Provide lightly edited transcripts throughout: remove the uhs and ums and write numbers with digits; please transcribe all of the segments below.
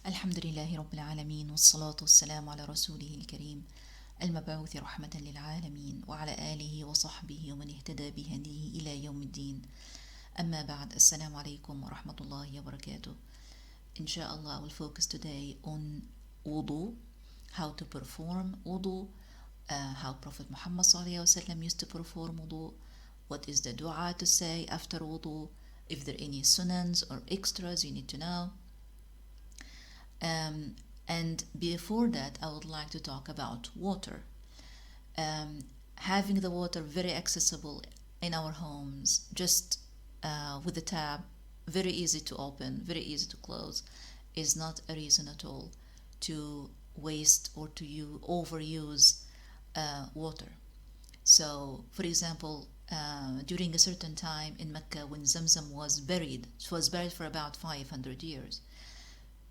الحمد لله رب العالمين والصلاة والسلام على رسوله الكريم المبعوث رحمة للعالمين وعلى آله وصحبه ومن اهتدى بهديه إلى يوم الدين. أما بعد, السلام عليكم ورحمة الله وبركاته. Inshallah, I will focus today on wudu, how to perform wudu, how Prophet Muhammad ﷺ used to perform wudu, what is the dua to say after wudu, if there are any sunans or extras you need to know. And before that, I would like to talk about water. Having the water very accessible in our homes, just with the tap, very easy to open, very easy to close, is not a reason at all to waste or to overuse water. So, for example, during a certain time in Mecca when Zamzam was buried, it was buried for about 500 years.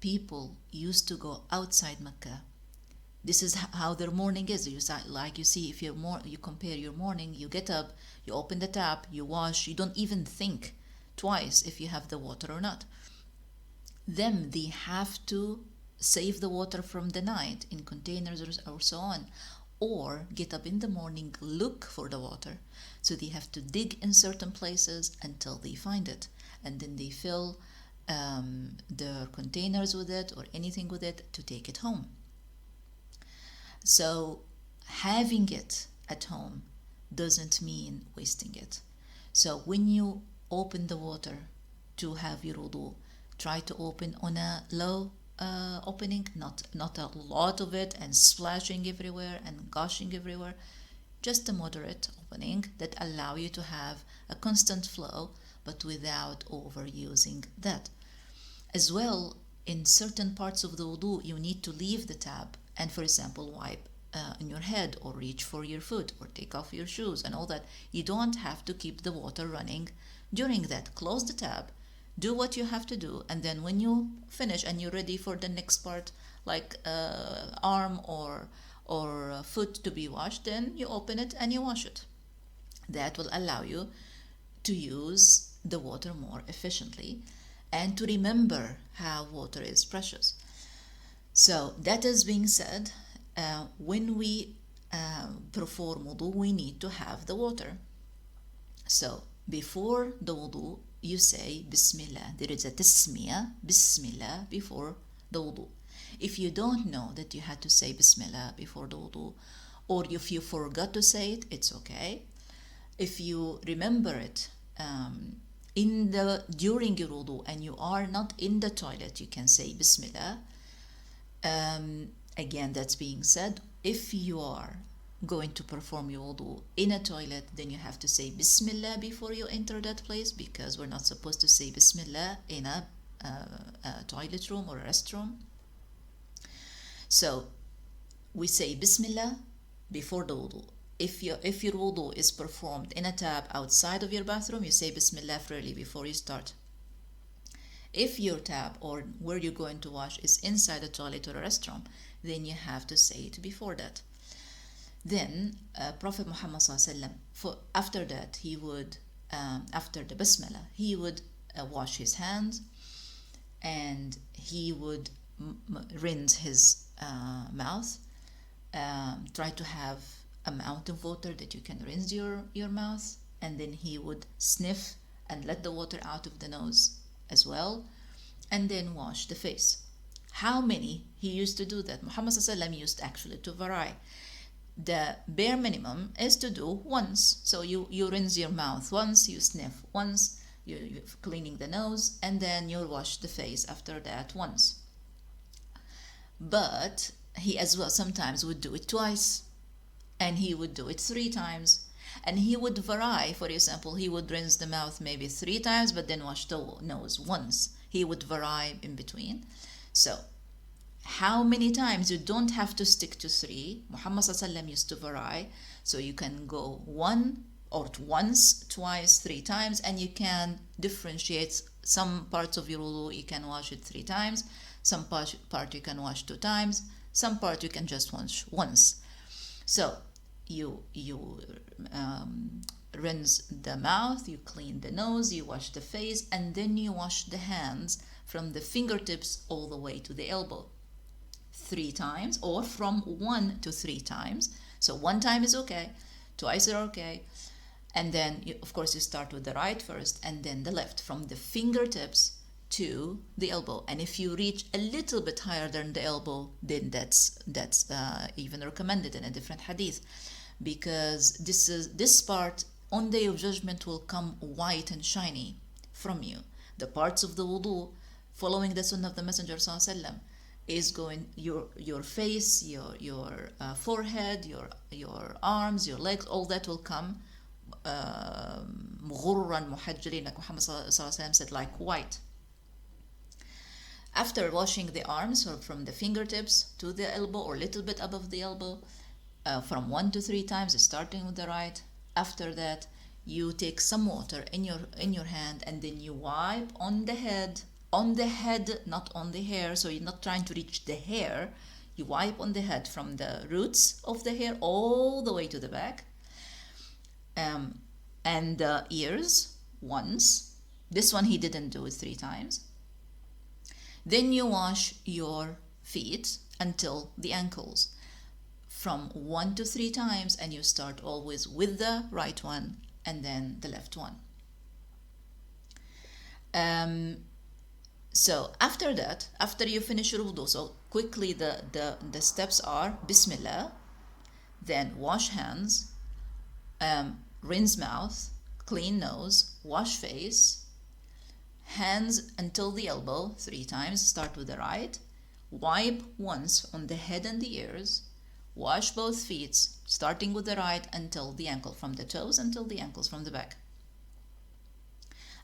People used to go outside Mecca. This is how their morning is. You see, if you compare your morning, you get up, you open the tap, you wash, you don't even think twice if you have the water or not. Then they have to save the water from the night in containers or so on, or get up in the morning, look for the water. So they have to dig in certain places until they find it, and then they fill their containers with it or anything with it to take it home. So having it at home doesn't mean wasting it. So when you open the water to have your wudu, try to open on a low opening, not a lot of it and splashing everywhere and gushing everywhere. Just a moderate opening that allow you to have a constant flow, but without overusing that. As well, in certain parts of the wudu, you need to leave the tap and, for example, wipe in your head or reach for your foot or take off your shoes and all that. You don't have to keep the water running during that. Close the tap, do what you have to do, and then when you finish and you're ready for the next part, like arm or foot to be washed, then you open it and you wash it. That will allow you to use the water more efficiently and to remember how water is precious. So that is being said, when we perform wudu, we need to have the water. So before the wudu, you say Bismillah. There is a tasmiyah, Bismillah, before the wudu. If you don't know that you had to say Bismillah before the wudu, or if you forgot to say it, it's okay. If you remember it during your wudu and you are not in the toilet, you can say Bismillah. Again, that's being said. If you are going to perform your wudu in a toilet, then you have to say Bismillah before you enter that place, because we're not supposed to say Bismillah in a toilet room or a restroom. So we say Bismillah before the wudu. If your wudu is performed in a tap outside of your bathroom, you say Bismillah freely before you start. If your tap or where you're going to wash is inside a toilet or a restroom, then you have to say it before that. Then Prophet Muhammad ﷺ, after that, he would, after the Bismillah, he would wash his hands and he would rinse his mouth. Try to have amount of water that you can rinse your mouth, and then he would sniff and let the water out of the nose as well, and then wash the face. How many he used to do that? Muhammad ﷺ used actually to vary. The bare minimum is to do once. So you rinse your mouth once, you sniff once, you're cleaning the nose, and then you wash the face after that once. But he as well sometimes would do it twice, and he would do it 3 times, and he would vary. For example, he would rinse the mouth maybe 3 times, but then wash the nose once. He would vary in between. So how many times? You don't have to stick to 3. Muhammad ﷺ used to vary, so you can go 1 or once, twice, 3 times, and you can differentiate. Some parts of your wudu you can wash it 3 times, some part you can wash 2 times, some part you can just wash once. So you rinse the mouth, you clean the nose, you wash the face, and then you wash the hands from the fingertips all the way to the elbow. 3 times, or from 1 to 3 times. So 1 time is okay, twice are okay. And then, of course, you start with the right first and then the left, from the fingertips to the elbow. And if you reach a little bit higher than the elbow, then that's even recommended in a different hadith, because this part on Day of Judgment will come white and shiny from you. The parts of the wudu, following the sunnah of the Messenger sallallahu is going your face, your forehead, your arms, your legs, all that will come مغرًا محجلين, like Muhammad sallallahu said, like white. After washing the arms, or from the fingertips to the elbow or a little bit above the elbow, from 1 to 3 times, starting with the right. After that, you take some water in your hand and then you wipe on the head, not on the hair. So you're not trying to reach the hair. You wipe on the head from the roots of the hair all the way to the back, and the ears once. This one he didn't do it 3 times. Then you wash your feet until the ankles, from 1 to 3 times, and you start always with the right one and then the left one. So after that, after you finish your wudu, so quickly the steps are Bismillah, then wash hands, rinse mouth, clean nose, wash face, hands until the elbow 3 times, start with the right, wipe once on the head and the ears, wash both feet, starting with the right until the ankle, from the toes until the ankles from the back.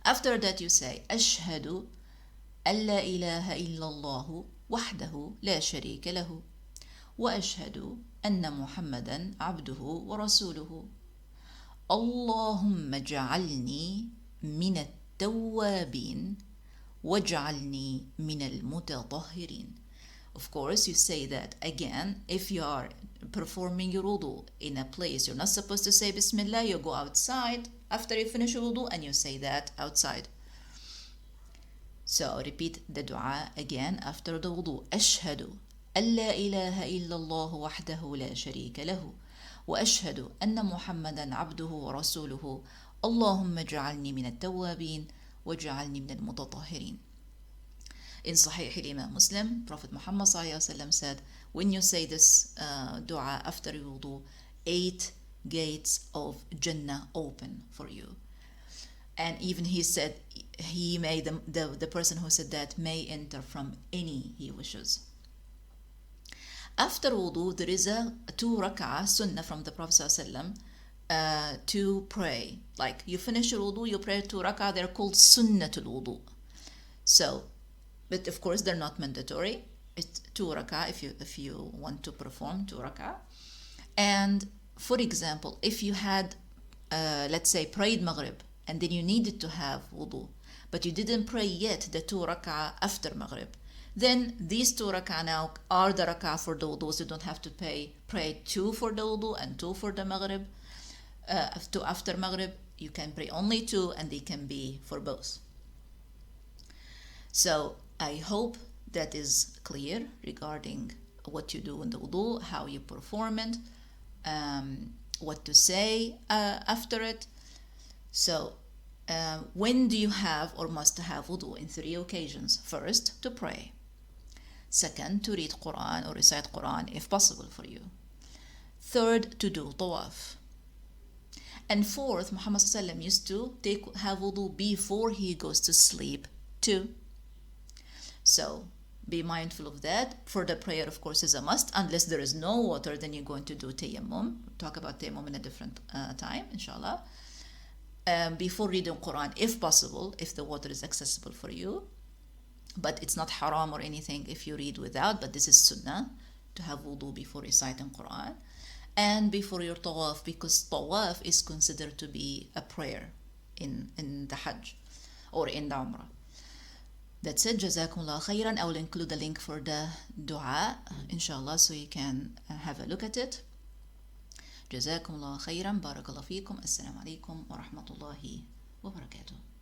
After that you say, أشهد أن لا إله إلا الله وحده لا شريك له وأشهد أن محمدا عبده ورسوله اللهم اجعلني من التوابين واجعلني من المتطهرين. Of course, you say that again if you are performing your wudu in a place you're not supposed to say Bismillah. You go outside after you finish your wudu and you say that outside. So repeat the dua again after the wudu. أشهد أن لا إله إلا الله وحده لا شريك له وأشهد أن محمدا عبده ورسوله اللهم اجعلني من التوابين واجعلني من المتطهرين. In Sahih al-Imam Muslim, Prophet Muhammad said, when you say this dua after wudu, 8 gates of Jannah open for you. And even he said, he may, the person who said that may enter from any he wishes. After wudu, there is a 2 rak'ah sunnah from the Prophet to pray. Like you finish your wudu, you pray 2 rak'ah, they're called sunnatul wudu. So, but of course they're not mandatory. It's 2 rak'ah if you want to perform 2 rak'ah. And for example, if you had, let's say, prayed Maghrib, and then you needed to have wudu, but you didn't pray yet the 2 rak'ah after Maghrib, then these 2 rak'ah now are the rak'ah for the wudu, so you don't have to pray 2 for the wudu and 2 for the Maghrib. 2 after Maghrib, you can pray only 2 and they can be for both. So I hope that is clear regarding what you do in the wudu, how you perform it, what to say after it. So when do you have or must have wudu? In 3 occasions. First, to pray. Second, to read Quran or recite Quran if possible for you. Third, to do tawaf. And fourth, Muhammad ﷺ used to have wudu before he goes to sleep too. So be mindful of that. For the prayer, of course, is a must. Unless there is no water, then you're going to do tayammum. We'll talk about tayammum in a different time, inshallah. Before reading Quran, if possible, if the water is accessible for you. But it's not haram or anything if you read without, but this is sunnah, to have wudu before reciting Quran. And before your tawaf, because tawaf is considered to be a prayer in the Hajj or in the Umrah. That's it. Jazakumullah khairan. I will include a link for the dua, inshallah, so you can have a look at it. Jazakumullah khairan. Barakallahu feekum. Assalamu alaikum wa rahmatullahi wa barakatuh.